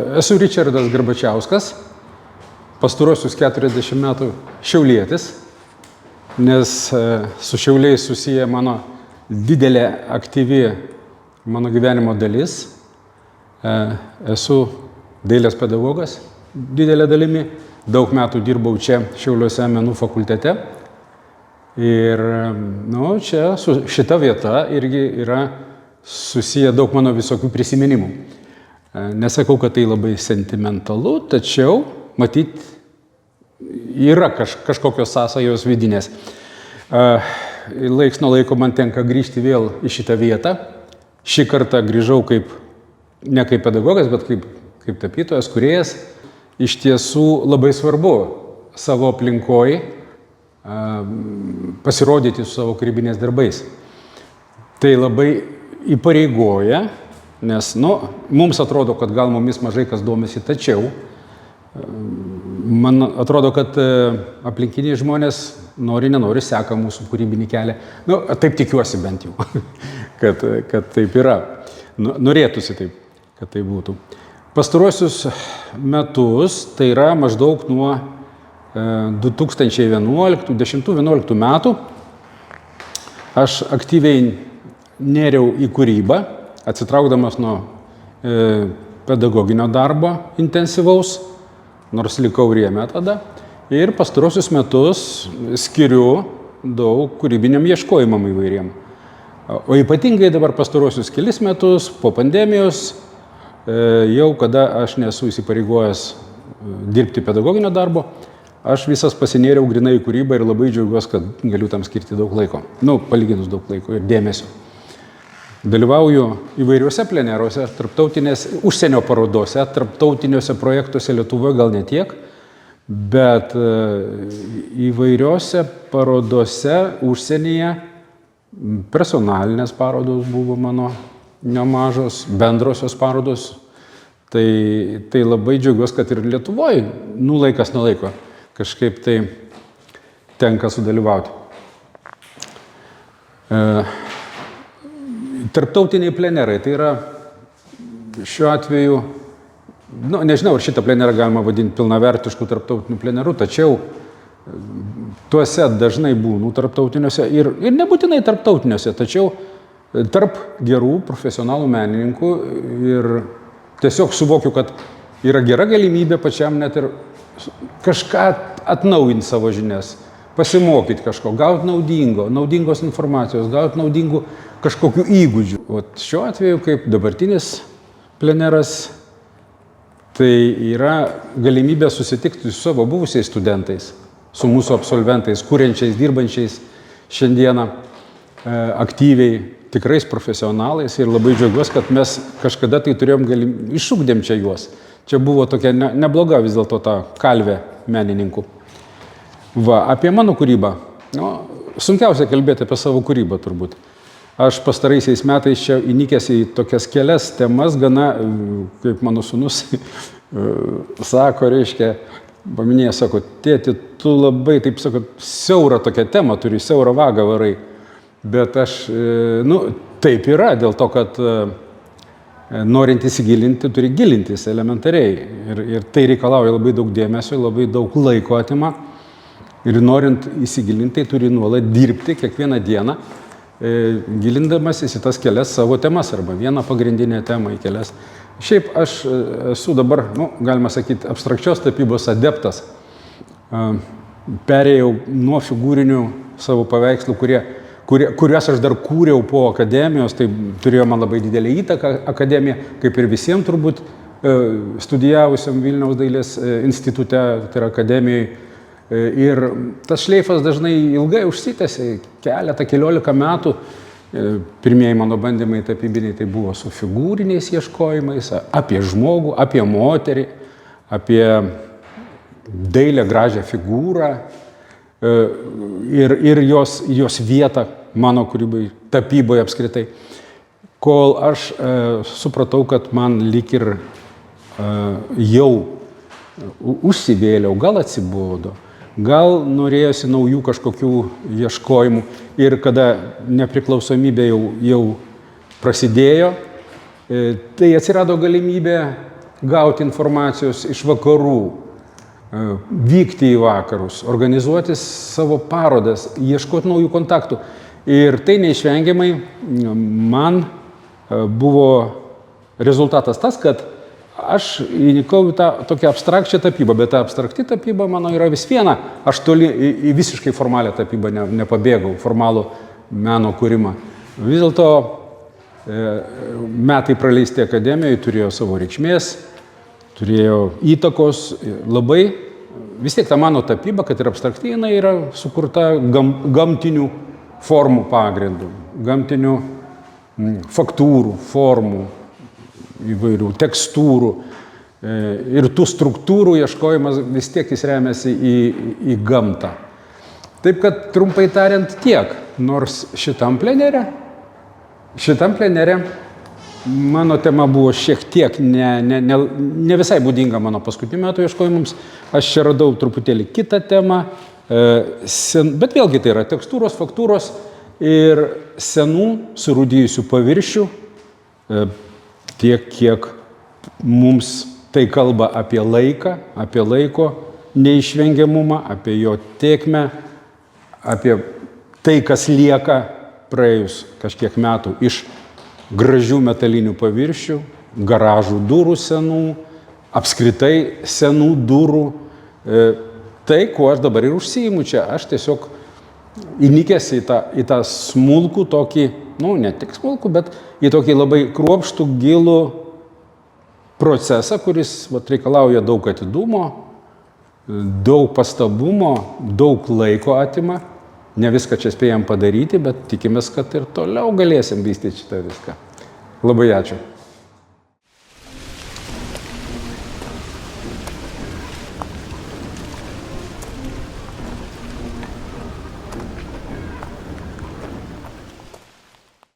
Esu Ričardas Garbačiauskas, pastarosius 40 metų šiaulietis, nes su Šiauliais susiję mano didelė aktyvi mano gyvenimo dalis. Esu dailės pedagogas didelė dalimi, daug metų dirbau čia Šiauliuose menų fakultete. Ir čia su šita vieta irgi yra susiję daug mano visokių prisiminimų. Nesakau, kad tai labai sentimentalu, tačiau matyt yra kažkokios sąsajos vidinės. Laiks nuo laiko man tenka grįžti vėl į šitą vietą. Šį kartą grįžau ne kaip pedagogas, bet kaip tapytojas, kūrėjas. Iš tiesų labai svarbu savo aplinkoj pasirodyti su savo kūrybiniais darbais. Tai labai įpareigoja, nes mums atrodo, kad gal mumis mažai kas domisi, tačiau man atrodo, kad aplinkiniai žmonės nenori seka mūsų kūrybinį kelią. Taip tikiuosi bent jau, kad taip yra. Norėtųsi taip, kad tai būtų. Pastaruosius metus, tai yra maždaug nuo 2010-2011 metų, aš aktyviai nėriau į kūrybą, atsitraukdamas nuo pedagoginio darbo intensyvaus, nors likau rėme tada. Ir pastaruosius metus skiriu daug kūrybiniam ieškojimam įvairiem. O ypatingai dabar pastaruosius kelis metus, po pandemijos, jau kada aš nesu įsipareigojęs dirbti pedagoginio darbo, aš visas pasinėriau grinai į kūrybą ir labai džiaugiuosi, kad galiu tam skirti daug laiko. Palyginus daug laiko ir dėmesio. Dalyvauju įvairiuose pleneruose, užsienio parodose, tarptautiniuose projektuose Lietuvoje gal ne tiek, bet įvairiuose parodose užsienyje personalinės parodos buvo mano nemažos, bendrosios parodos. Tai labai džiaugiuosi, kad ir Lietuvoje, laikas nuo laiko kažkaip tai tenka sudalyvauti. Tarptautiniai plenerai, tai yra šiuo atveju, nežinau, ar šitą plenerą galima vadinti pilnavertiškų tarptautinių plenerų, tačiau tuose dažnai būnu tarptautiniuose ir nebūtinai tarptautiniuose, tačiau tarp gerų profesionalų menininkų ir tiesiog suvokiu, kad yra gera galimybė pačiam net ir kažką atnaujinti savo žinias, pasimokyti kažko, gauti naudingos informacijos, gauti naudingų kažkokių įgūdžių. Šiuo atveju, kaip dabartinis pleneras, tai yra galimybė susitikti su savo buvusiais studentais, su mūsų absolventais, kuriančiais, dirbančiais šiandieną aktyviai, tikrais profesionalais ir labai džiaugiuosi, kad mes kažkada tai turėjom išugdėm čia juos. Čia buvo tokia nebloga vis dėlto ta kalvė menininkų. Apie mano kūrybą. Sunkiausia kalbėti apie savo kūrybą turbūt. Aš pastaraisiais metais čia įnikęs į tokias kelias temas, gana, kaip mano sūnus sako, paminėjo, sako, tėti, tu labai, taip sako, siaurą tokią temą turi, siaurą vagą varai. Bet aš, taip yra, dėl to, kad norint įsigilinti, turi gilintis elementariai. Ir tai reikalauja labai daug dėmesio, labai daug laiko atima. Ir norint įsigilinti, turi nuolat dirbti kiekvieną dieną, gilindamasis į tas kelias savo temas arba vieną pagrindinę temą į kelias. Šiaip aš esu dabar, galima sakyti, abstrakčios tapybos adeptas. Perėjau nuo figūrinių savo paveikslų, kuriuos aš dar kūriau po akademijos, tai turėjo man labai didelį įtaką akademija, kaip ir visiems turbūt studijavusiam Vilniaus dailės institute, tai yra akademijoje. Ir tas šleifas dažnai ilgai užsitęsė, keliolika metų. Pirmieji mano bandymai tapybiniai tai buvo su figūriniais ieškojimais, apie žmogų, apie moterį, apie dailę gražią figūrą ir jos vietą mano kūrybai, tapyboje apskritai. Kol aš supratau, kad man lyg ir jau užsivėliau, gal atsibodo, gal norėjosi naujų kažkokių ieškojimų ir kada nepriklausomybė jau prasidėjo, tai atsirado galimybė gauti informacijos iš vakarų, vykti į vakarus, organizuoti savo parodas, ieškoti naujų kontaktų. Ir tai neišvengiamai man buvo rezultatas tas, kad aš įnikau į tą tokią abstrakčią tapybą, bet ta abstrakti tapyba mano yra vis viena. Aš toli į visiškai formalią tapybą nepabėgau, formalų meno kūrimą. Vis dėlto metai praleisti akademijoje turėjo savo reikšmės, turėjo įtakos labai. Vis tiek ta mano tapyba, kad ir abstrakti, jinai yra sukurta gamtinių formų pagrindų, gamtinių faktūrų, formų, įvairių tekstūrų. Ir tų struktūrų ieškojimas vis tiek jis remiasi į gamtą. Taip kad, trumpai tariant, tiek. Nors šitam plenere mano tema buvo šiek tiek ne visai būdinga mano paskutinių metų ieškojimams. Aš čia radau truputėlį kitą temą, bet vėlgi tai yra tekstūros, faktūros ir senų surūdijusių paviršių, tiek, kiek mums tai kalba apie laiką, apie laiko neišvengiamumą, apie jo tėkmę, apie tai, kas lieka praėjus kažkiek metų iš gražių metalinių paviršių, garažų durų senų, apskritai senų durų. Tai, kuo aš dabar ir užsiimu čia, aš tiesiog įnikęs į tą smulkų tokį, ne tik smulkų, bet į tokį labai kruopštų, gilų procesą, kuris reikalauja daug atidumo, daug pastabumo, daug laiko atima. Ne viską čia spėjom padaryti, bet tikimės, kad ir toliau galėsim vystyti šitą viską. Labai ačiū.